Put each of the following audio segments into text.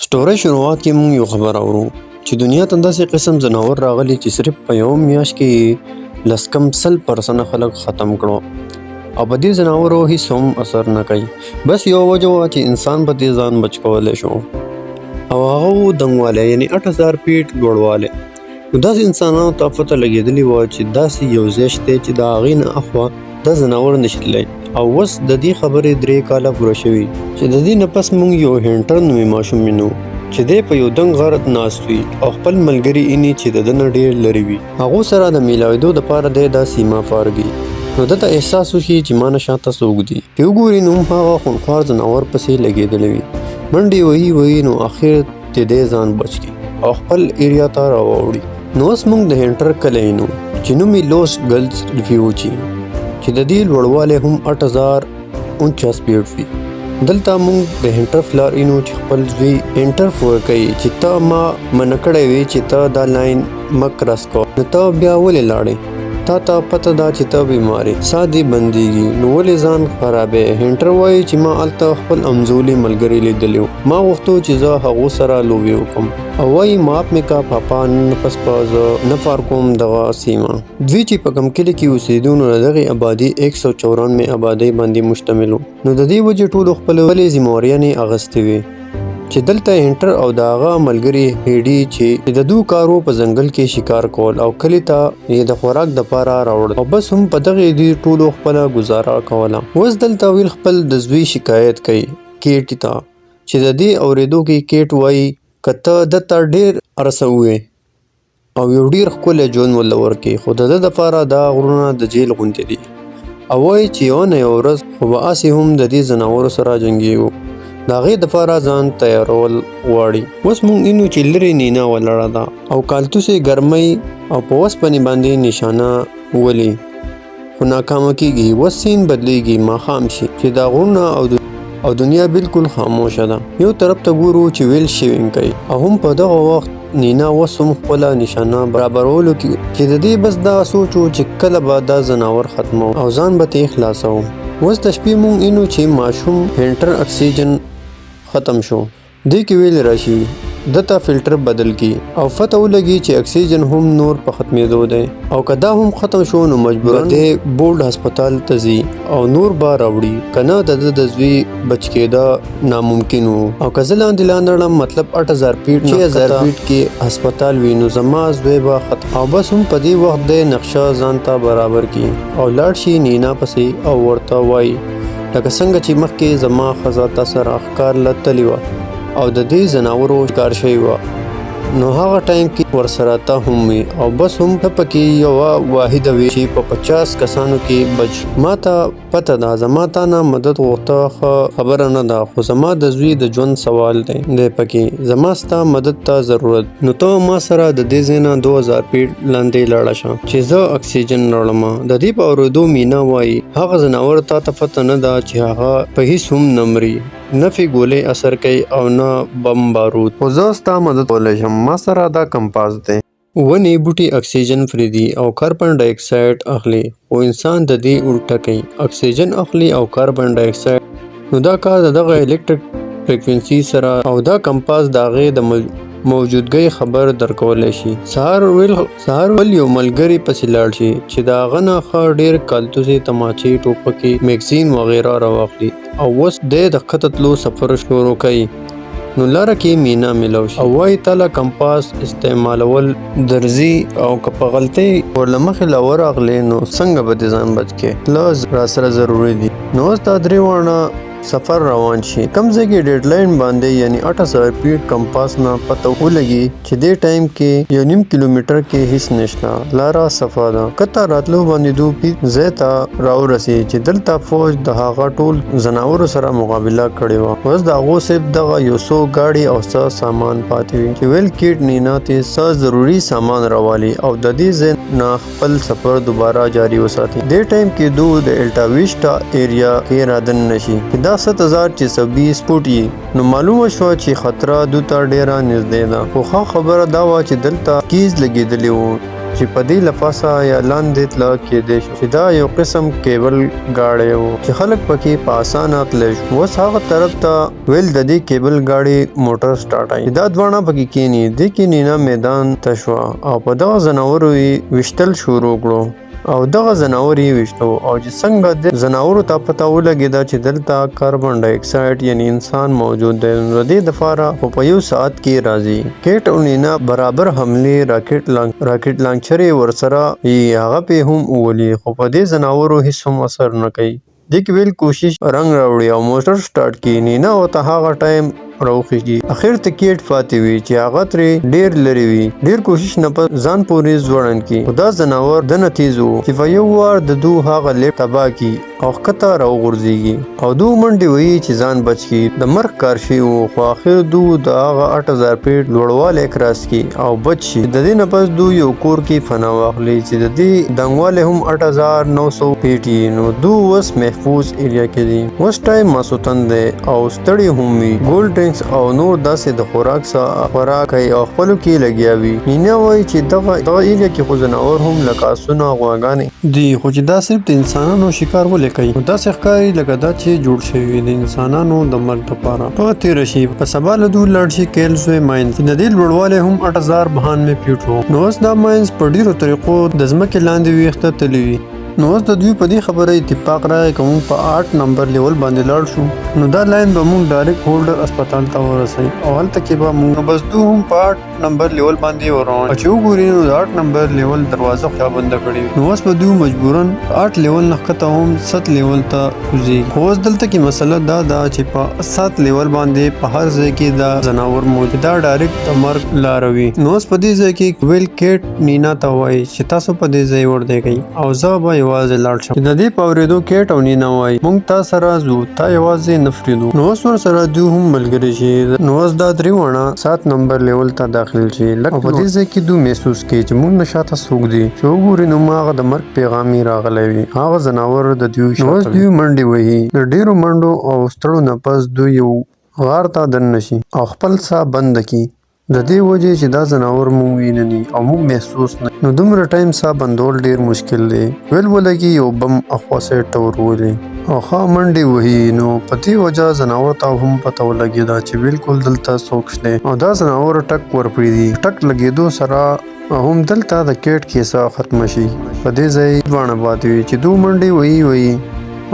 سټوري شروعات کې موږ یو خبر اورو چې دنیا ته داسې قسم ځناور راغلی چې صرف په یو میاشت کې لس کم 100% خلک ختم کړو او په دې ځناورو هیڅ هم اثر نه کوي. بس یو وجه وه چې انسان په دې ځان بچ کولی شو او هغه و دنګوالی یعنې 8000 فیټ لوړوالی. نو داسې انسانانو ته پته لګېدلې وه چې داسې یو ځای شته چې د هغې نه اخوا دا ځناور نشي تللی او اوس د دې خبرې 3 کاله پوره شوي چې د دې نه پس موږ یو هینټر نومي ماشوم وینو چې دی په یو دنګ غر ناست وي او خپل ملګري ایني چې د ده نه ډېر لرې وي هغو سره د میلاوېدو دپاره دی دا سیمه پارږي. نو دته احساس وشي چې ما نه شاته څوک دي چې وګوري نو هم هغه خونخوار ځناور پسې لګېدلی وي منډې وهي نو اخر د دی ځان بچ کړي او خپل ایریا ته راواوړي. نو اوس موږ د هینټر کلی وینو چې نوم یې لوس ګلز ریفیوجي چې د دې لوړوالی هم 8049 فیټ وي. دلته موږ د هینټر فلار اینو چې خپل زوی هینټر فور کوي چې ته ما منع کړی وي چې ته دا لاین مه کراس کوه نو ته بیا ولې لاړې تا ته پته ده چې ته بیمارې ساه دې بندېږي نو ولې ځان خرابې. هینټر وایي چې ما هلته خپل امزولي ملګري لیدلی ما غوښتو چې زه هغو سره لوبې وکړم او وایي معاف مې کا پاپا نن پس به زه نه پار کوم دغه سیمه. دوی چې په کوم کلي کې اوسېدو نو د دغې آبادي 194 آبادۍ باندې مشتمل و. نو د دې وجې ټولو خپلې ذمهواریانې اخیستې وې چې دلته هینټر او د هغه ملګري هیډي چې د دوی کارو په ځنګل کې شکار کول او کلي ته یې د خوراک دپاره راوړل او بس هم په دغې دوی ټولو خپله ګزاره کوله. اوس دلته ویل خپل د زوی شکایت کوي کیټ ته چې د دې اورېدو کې کیټ وایي که ته دته ډېر عرصه ووې او یو ډېر ښکلی ژوند ورله ورکړې خو د ده دپاره دا غرونه د جیل غوندې دي او وایي چې یو نه یو ورځ خو به هسې هم د دې ځناورو سره جنګېږو د هغې دپاره ځان تیارول غواړي. اوس موږ اینو چې لرې نینا ولاړه ده او کالتوسې ګرمۍ او په اوسپنې باندې نشانه ولي خو ناکامه کېږي. اوس سین بدلیږي ماښام شي چې دا غرونه او دنیا بالکل خاموشه ده. یو طرف ته ګورو چې ویل شوینګ کوي او هم په دغه وخت نینا اوس هم خپله نشانه برابرولو کې چې د دې بس دا سوچ و چې کله به دا ځناور ختمو او ځان به ترې خلاصوو. اوس د شپې موږ اینو چې ماشوم هینټر اکسیجن ختم شو دې کې ویل راشي دته فلټر بدل کی او فتح ولګي چې اکسیجن هم نور په ختمېدو دی او که دا هم ختم شو نو مجبوراً د بولډ هسپتال ته ځي او نور به راوړي که نه د ده د زوی بچ کېده ناممکن و. او که زه لاندې لاندړم مطلب 8000 فیټ 6000 فیټ کې هسپتال وي نو زما زوی به ختم او بس هم په دې وخت د نقشه ځان ته برابر کی او لاړ شي نینا پسې او ورته وایي لکه څنګه چې مخکې زما ښځه تا سره ښکار له تللې وه او د دې ځناورو ښکار شوې وه نو هغه ټایم کې ورسره ته هم وي او بس هم ته پکې یوه واحده وي چې په 50 کسانو کې بچ. ما ته پته ده زما تا نه مدد غوښته ښه خبره نه ده خو زما د زوی د ژوند سوال دی پکې زما ستا مدد ته ضرورت نو ته ما سره د دې ځای نه 2000 فیټ لاندې لاړه شه چې زه اکسیجن راوړم. د دې په اورېدو مینا وایي هغه ځناور تا ته پته نه ده چې هغه په هیڅ هم نه مري نه فی ګولۍ اثر کوي او نه بم بارود خو زه ستا مدد کولی شم. ما سره دا کمپاس دی ونې بوټي اکسیجن فریدي او کاربن ډای اکساید اخلي خو انسان د دې الټه کوي اکسیجن اخلي او کاربن ډای اکساید نو دا کار دغه الکتریک فریکوینسي سره او دا کمپاس د هغې د موجودګۍ خبر درکولی شي. سهار ول یو ملګري پسې لاړ شي چې د هغه نه ښه ډېر کالتوسې تماچې ټوپکې میګزین وغیره راواخلي او اوس دی د ښکته تلو سفر شروع کوي. نو لاره کې مینا میلاو شي او وایي تا له کمپاس استعمالول درځي او که په غلطۍ ورله مخې له ورغلې نو څنګه به دې ځان بچ کړې له راسره ضروري دي. نو اوس دا 3 واړه سفر روان شي کوم ځای کې ډیډلاین باندې یعنی 8000 فیټ کمپاس نه پته ولګي چې دې ټایم کې 1.5 کیلومتر کې هیڅ نشته لاره صفا ده. کته راتلو باندې دوی ځای ته راورسي چې دلته فوج د هغه ټول ځناورو سره مقابله کړې وه. اوس د هغو صرف دغه یو څو ګاډي او څه سامان پاتې وي چې ویل کیټ نینا ته څه ضروري سامان راوالي او د دې ځای نه خپل سفر دوباره جاري وساتي. دې ټایم کې دوی د الټا ویسټا ایریا کې رادن نشي دا 7000 چې 120 فوټ نو معلومه شوه چې خطره دوی ته ډېره نږدې ده خو ښه خبره دا وه چې دلته کیز لګېدلی و چې په دې لپاسه یا لاندې تله کېدی شو چې دا یو قسم کیبل گاډی و چې خلک پکې په اسانه تللی شو. اوس هغه طرف ته ویل د دې کیبل گاډي موټر سټارټ دا دواړه پکې کېني د کې نینا میدان ته شوه او په دغه ځناورو یې ویشتل شروع کړو او دغه ځناور یې ویشتو او چې څنګه د ځناورو ته پته ولګېده چې دلته کاربن ډای اکساید یعنی انسان موجود دی نو د دې دپاره په یو ساعت کې راځي. کیټ او نینا برابر حملې راکټ لانچرې ورسره هغه پې هم وولي خو په دې ځناورو هیڅ هم اثر نه کوي. دې کې ویل کوشش رنګ راوړي او موټر سټارټ کړي. نینا ورته هغه ټایم راوخیږي. اخر ته کیټ پاتې وي چې هغه ترې ډیر لرې وي. ډیر کوشش نه په ځان پورې ځوړند کړي خو دا ځناور دنه تیز و چې په یو وار د دو هغه لیپ تباه کړي او ښکته راوغورځېږي او دو منډې وهي چې ځان بچ کړي. د مرګ کار شوی و خو اخر دو د هغه 8000 فیټ لوړوالی کراس کړي او بچ شي. د دې نه پس دو یو کور کې پناه واخلي چې د دې دنګوالی هم 8900 فیټ وي نو دو اوس محفوظ ایریا کې دي. اوس ټایم ماسوتن دی او ستړي هم وي. ګولډ او نور داسې د خوراک کوي او خپلو کې لګیا وي. نینا وایي چې دغه ایریا کې خو ځناور هم لکه اسونه غواګانې دي خو چې دا صرف د انسانانو شکار ولې کوي داسې ښکاري لکه دا چې جوړ شوي وي د انسانانو د مرګ لپاره. په تېره شي په سبا له دوی لاړ شي کیلزوی ماینز د دې لوړوالی هم 8092 فیټ و. نو اوس دا ماینز په ډیرو طریقو د ځمکې لاندې ویښته تللي وي. نو اوس د دوی په دې خبره اتفاق راغی که موږ په 8 نمبر لیول باندې لاړ شو نو دا لاین به موږ ډایرکټ هولډر اسپتال ته ورسوي او هلته کې به موږ بس دوی هم په 8 نمبر لیول باندې وروان چې وګوري نو د 8 نمبر لیول دروازه خو بنده کړې وي. نو اوس به دوی مجبورن 8 لیول نه ښکته هم 7 لیول ته وځي. خو اوس دلته کې مسله دا ده چې په 7 لیول باندې په هر ځای کې دا ځناور موجود دا ډایرکټ د مرګ لاره وي. نو اوس په دې ځای کې ویل کیټ نینا ته وایي چې تاسو په دې ځای ورځئ او زه به یوازې لاړ شم. د دې په اورېدو کیټ او نینا وایي موږ تا سره ځو تا یوازې نه پرېږدو. نو اوس ورسره دوی هم ملګري شي. نو اوس دا درې واړه 7 نمبر لیول ته داخل شي او په دې ځای کې دوی محسوس کوي چې موږ نه شاته څوک دي چې وګوري نو هغه د مرګ پیغام یې راغلی وي هغه ځناور د دوی شاته. نو اوس دوی منډې وهي. د ډېرو منډو او ستړو نه پس دوی یو غار ته دننه شي او خپل ساه بنده کړي د دې وجې چې دا ځناور موږ ویني او موږ محسوس نه. نو دومره ټایم ساه بندول ډیر مشکل دی. ویل ولګي یو بم اخوا سایډ ته ورولي او ښه منډې وهي. نو په دې وجه ځناور ته هم پته ولګېده چې بالکل دلته څوک شته او دا ځناور ټک ورپرېږدي. ټک لګېدو سره هم دلته د کیټ کیسه ختمه شي. په دې ځای دواړه پاتې وي چې دوی منډې وهي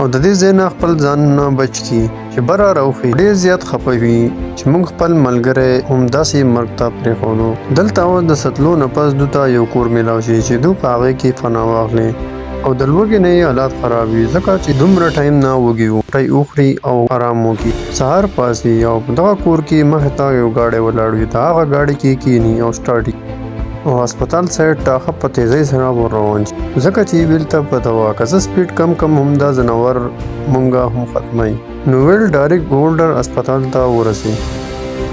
او د دې ځای نه خپل ځان نه بچ کړي چې بره راوخي. ډېر زیات خفه وي چې موږ خپل ملګری هم داسې مرګ ته پرېښودو. دلته اوس د سطلو نه پس دوی ته یو کور میلاو شي چې دوی په هغې کې پناه واخلي او د لوږې نه یې حالات خراب وي ځکه چې دومره ټایم نه وږي وي وخوري او آرام وکړي. سهار پاسي او په دغه کور کې مخې ته یو ګاډی ولاړ وي. د هغه ګاډي کې کښېني او سټارټ او هسپتال سایډ ته ښه په تیزۍ سره ور روان شي ځکه چې ویل ته پته وه که زه سپیډ کم هم دا ځناور مونږه هم ختموي. نو ویل ډایرکټ هولډر اسپتال ته ورسي.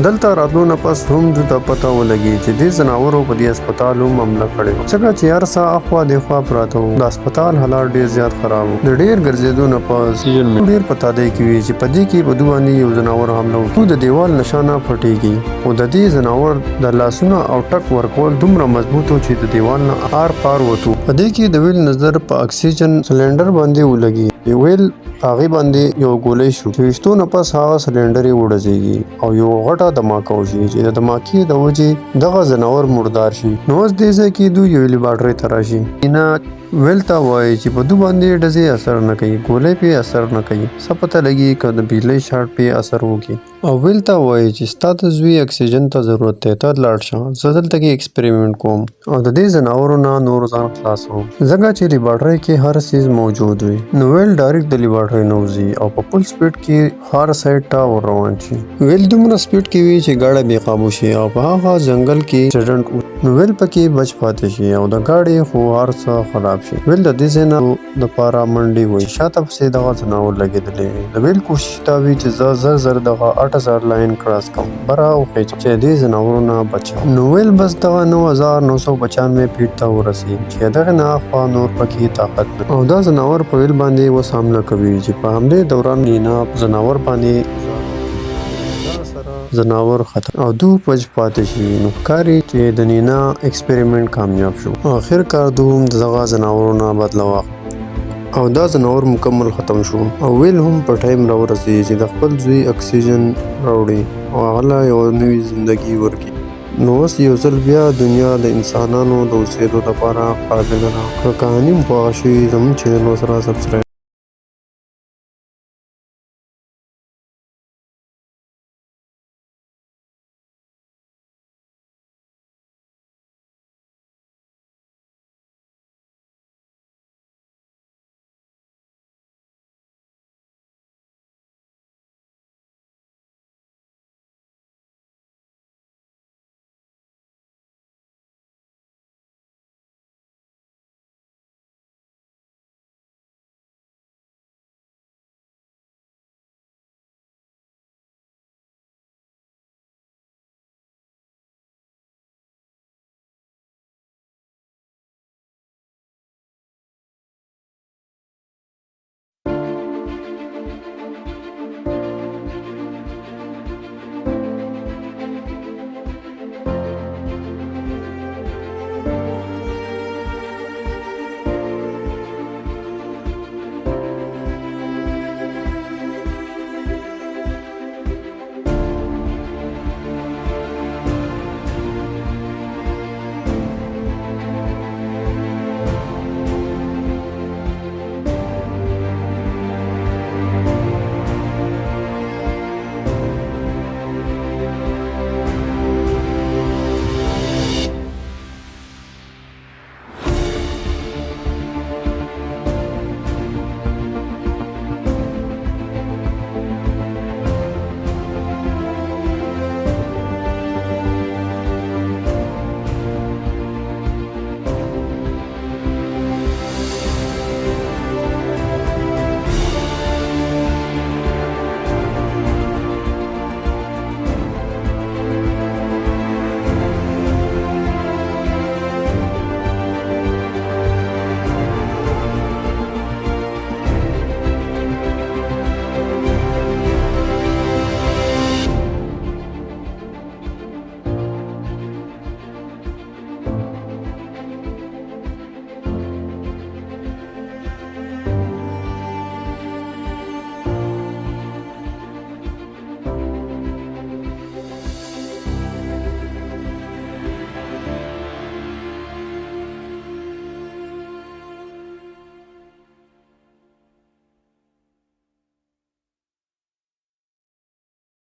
دلته راتلو نه پس هم دوی ته پته ولګي چې دې ځناورو په دې اسپتال هم حمله کړې وه ځکه چې هر څه اخوا دېخوا پراته وو. د اسپتال حالات ډېر زیات خراب وو. د ډېر ګرځېدو نه پس ډېر په تادۍ کې وي چې په دې کې په دوی باندې یو ځناور حمله وکړي. د دیوال نشانه پټېږي خو د دې ځناور د لاسونه او ټک ورکول دومره مضبوط و چې د دیوال نه آر پار وتو. په دې کې د ویل نظر په اکسیجن سلنډر باندې ولګي. ویل هغې باندې یو ګولۍ شو چې ویشتو نه پس هغه سلنډر یې وډزېږي او یو غټه دماکه وشي چې د دماکې د وجې دغه ځناور مردار شي. نو اوس دې ځای کې دوی یوې لیبارټرۍ ته راشي. نینا ویل ته وایي چې په دوی باندې ډزې اثر نه کوي ګولۍ پې اثر نه کوي څه پته لګي که د بجلۍ شاټ پې اثر وکړي. او ویل ته وایي چې ستا د زوی اکسیجن ته ضرورت دی ته لاړ شه زه دلته کې ایکسپریمنټ کوم او د دې ځناورو نه نور ځان خلاصوم ځکه چې لیبارټرۍ کې هر څیز موجود وي. نو ویل ډایرکټ د لیبارټرۍ نه وځي او په فل سپیډ کې هر سایډ ته ور روان شي. ویل دومره سپیډ کې وي چې ګاډی بې قابو شي او په هغه ځنګل کې اکسیډنټ. نو ویل پکې بچ پاتې شي او د ګاډي خو هر څه خراب شي. ویل د دې ځای نه دپاره منډې وایي شاته پسې دغه ځناور لګېدلی وي. د ویل کوشش دا وي چې زه زر دغه 8000 لاین کراس کړم بره وخېږم چې دې ځناورو نه بچم. نو ویل بس دغه 9995 فیټ ته ورسي چې دغه نه اخوا نور پکې طاقت نه او دا ځناور په ویل باندې اوس حمله کوي چې په همدې دوران نینا ځناور باندې سره زناور ختم او دو پج پاتې شي نو ښکاري چې د نینا ایکسپریمنٹ کامیاب شو. آخر کار دوم دغه زناورونه بدله واخ او دا زناور مکمل ختم شو او ویل هم په ټایم راورسېږي چې د خپل زوی اکسیجن راوړي او هغه لا یو نوې زندگی ورکړي. نو اوس یو ځل بیا دنیا د انسانانو د اوسېدو لپاره قابله ده. که کهاني مو خوښه شوې زموږ چینل سره سبسکرایب